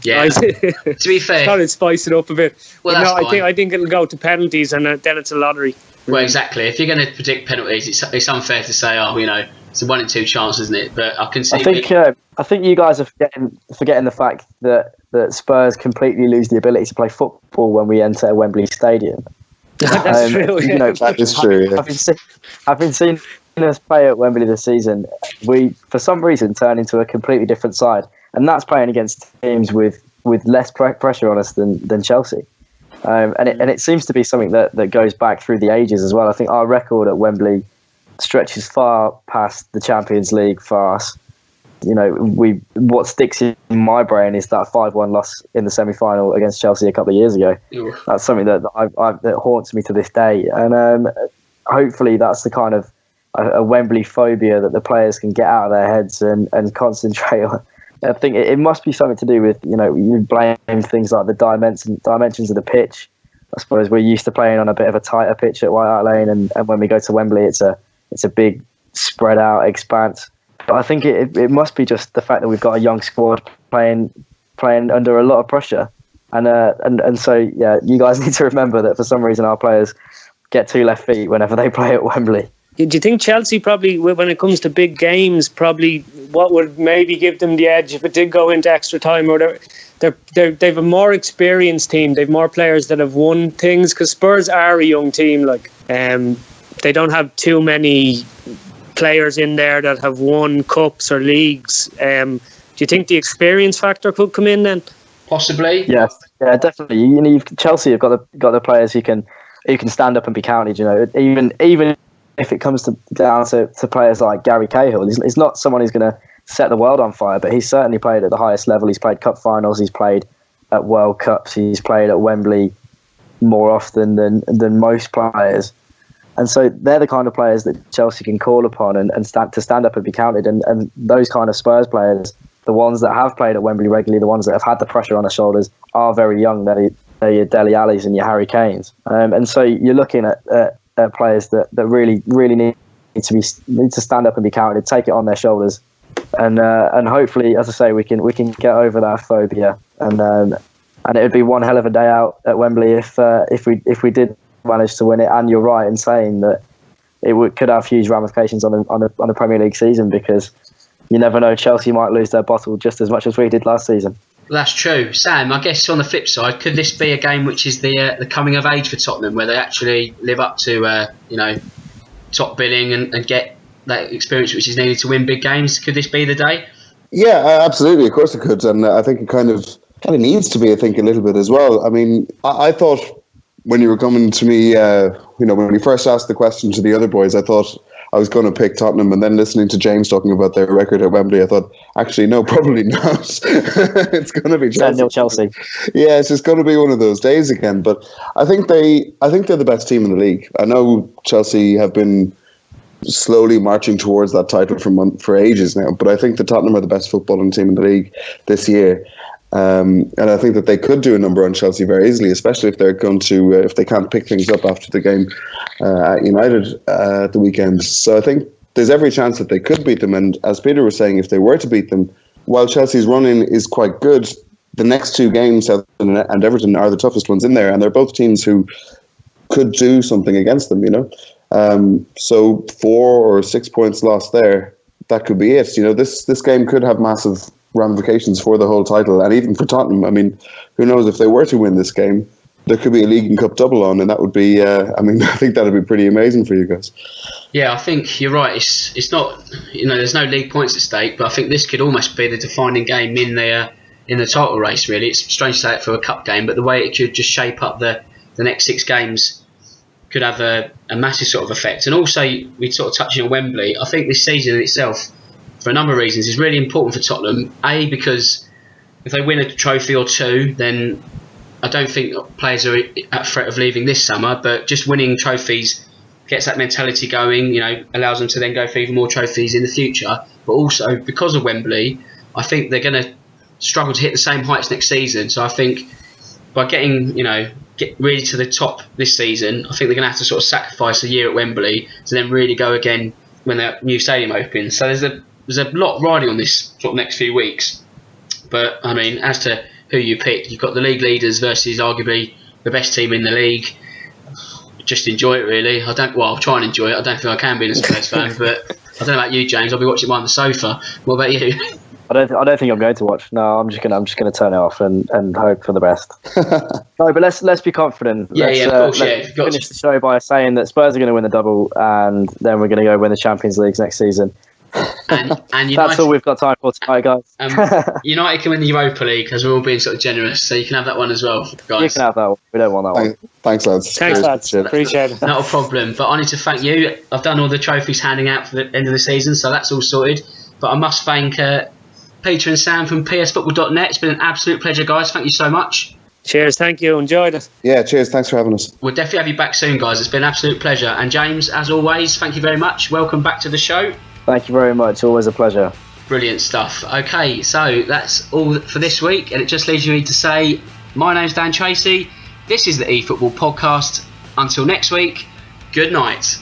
Yeah. To be fair, thought it'd spice it up a bit. Well, I think it'll go to penalties, and then it's a lottery. Well, exactly. If you're going to predict penalties, it's unfair to say, it's a 1 in 2 chance, isn't it? But I can see. I think you guys are forgetting the fact that Spurs completely lose the ability to play football when we enter Wembley Stadium. That's true. Yeah. That is true. Yeah. I've been seeing us play at Wembley this season. We, for some reason, turn into a completely different side, and that's playing against teams with less pressure on us than Chelsea. And it seems to be something that goes back through the ages as well. I think our record at Wembley stretches far past the Champions League for us. what sticks in my brain is that 5-1 loss in the semi-final against Chelsea a couple of years ago. That's something that that haunts me to this day, and hopefully that's the kind of a Wembley phobia that the players can get out of their heads and concentrate on. I think it must be something to do with, you blame things like the dimensions of the pitch. I suppose we're used to playing on a bit of a tighter pitch at White Hart Lane, and when we go to Wembley, it's a big spread out expanse. But I think it must be just the fact that we've got a young squad playing under a lot of pressure, and so you guys need to remember that for some reason our players get 2 left feet whenever they play at Wembley. Do you think Chelsea probably, when it comes to big games, probably what would maybe give them the edge if it did go into extra time, or they've a more experienced team, they've more players that have won things, because Spurs are a young team, they don't have too many players in there that have won cups or leagues. Do you think the experience factor could come in then? Possibly. Yeah, definitely. Chelsea have got the players who can stand up and be counted. Even if it comes down to players like Gary Cahill, he's not someone who's going to set the world on fire, but he's certainly played at the highest level. He's played cup finals, he's played at World Cups, he's played at Wembley more often than most players. And so they're the kind of players that Chelsea can call upon and stand up and be counted. And those kind of Spurs players, the ones that have played at Wembley regularly, the ones that have had the pressure on their shoulders, are very young. They're your Dele Allis and your Harry Kanes. And so you're looking at players that really need to stand up and be counted, take it on their shoulders, and hopefully, as I say, we can get over that phobia, and it would be one hell of a day out at Wembley if we did manage to win it. And you're right in saying that could have huge ramifications on the Premier League season, because you never know, Chelsea might lose their bottle just as much as we did last season. Well, that's true. Sam, I guess on the flip side, could this be a game which is the coming of age for Tottenham, where they actually live up to top billing and get that experience which is needed to win big games? Could this be the day? Yeah, absolutely. Of course it could, and I think it kind of needs to be. I think a little bit as well. I mean, I thought when you were coming to me, when you first asked the question to the other boys, I thought I was going to pick Tottenham, and then listening to James talking about their record at Wembley, I thought, actually, no, probably not. It's going to be Chelsea. Yeah, it's just going to be one of those days again. But I think they're the best team in the league. I know Chelsea have been slowly marching towards that title for ages now, but I think the Tottenham are the best footballing team in the league this year. And I think that they could do a number on Chelsea very easily, especially if they're going to if they can't pick things up after the game at United at the weekend. So I think there's every chance that they could beat them. And as Peter was saying, if they were to beat them, while Chelsea's running is quite good, the next 2 games, Southampton and Everton, are the toughest ones in there, and they're both teams who could do something against them. So 4 or 6 points lost there, that could be it. This game could have massive ramifications for the whole title, and even for Tottenham. I mean, who knows, if they were to win this game, there could be a League and Cup double on, and that would be I think that would be pretty amazing for you guys. Yeah, I think you're right. It's not, there's no league points at stake, but I think this could almost be the defining game in the title race, really. It's strange to say it for a cup game, but the way it could just shape up the next 6 games could have a massive sort of effect. And also, we sort of touching on Wembley, I think this season in itself, for a number of reasons, is really important for Tottenham. A, because if they win a trophy or 2, then I don't think players are at threat of leaving this summer, but just winning trophies gets that mentality going, allows them to then go for even more trophies in the future. But also, because of Wembley, I think they're going to struggle to hit the same heights next season. So I think by getting, get really to the top this season, I think they're going to have to sort of sacrifice a year at Wembley to then really go again when the new stadium opens. So there's a lot riding on this sort of next few weeks. But, I mean, as to who you pick, you've got the league leaders versus arguably the best team in the league. Just enjoy it, really. I'll try and enjoy it. I don't think I can be a Spurs fan, but I don't know about you, James. I'll be watching mine on the sofa. What about you? I don't think I'm going to watch. No, I'm just gonna turn it off and hope for the best. No, but let's be confident. Let's finish the show by saying that Spurs are going to win the double, and then we're going to go win the Champions League next season. And United, that's all we've got time for tonight, guys. United can win the Europa League because we're all being sort of generous, so you can have that one as well, guys. You can have that one. We don't want that one. Thanks, lads. Thanks, lads. Appreciate it. Not a problem. But I need to thank you. I've done all the trophies handing out for the end of the season, so that's all sorted. But I must thank Peter and Sam from psfootball.net. It's been an absolute pleasure, guys. Thank you so much. Cheers, thank you. Enjoyed it. Yeah, cheers. Thanks for having us. We'll definitely have you back soon, guys. It's been an absolute pleasure. And James, as always, thank you very much. Welcome back to the show. Thank you very much. Always a pleasure. Brilliant stuff. Okay, so that's all for this week, and it just leaves me to say, my name's Dan Tracy. This is the eFootball Podcast. Until next week, good night.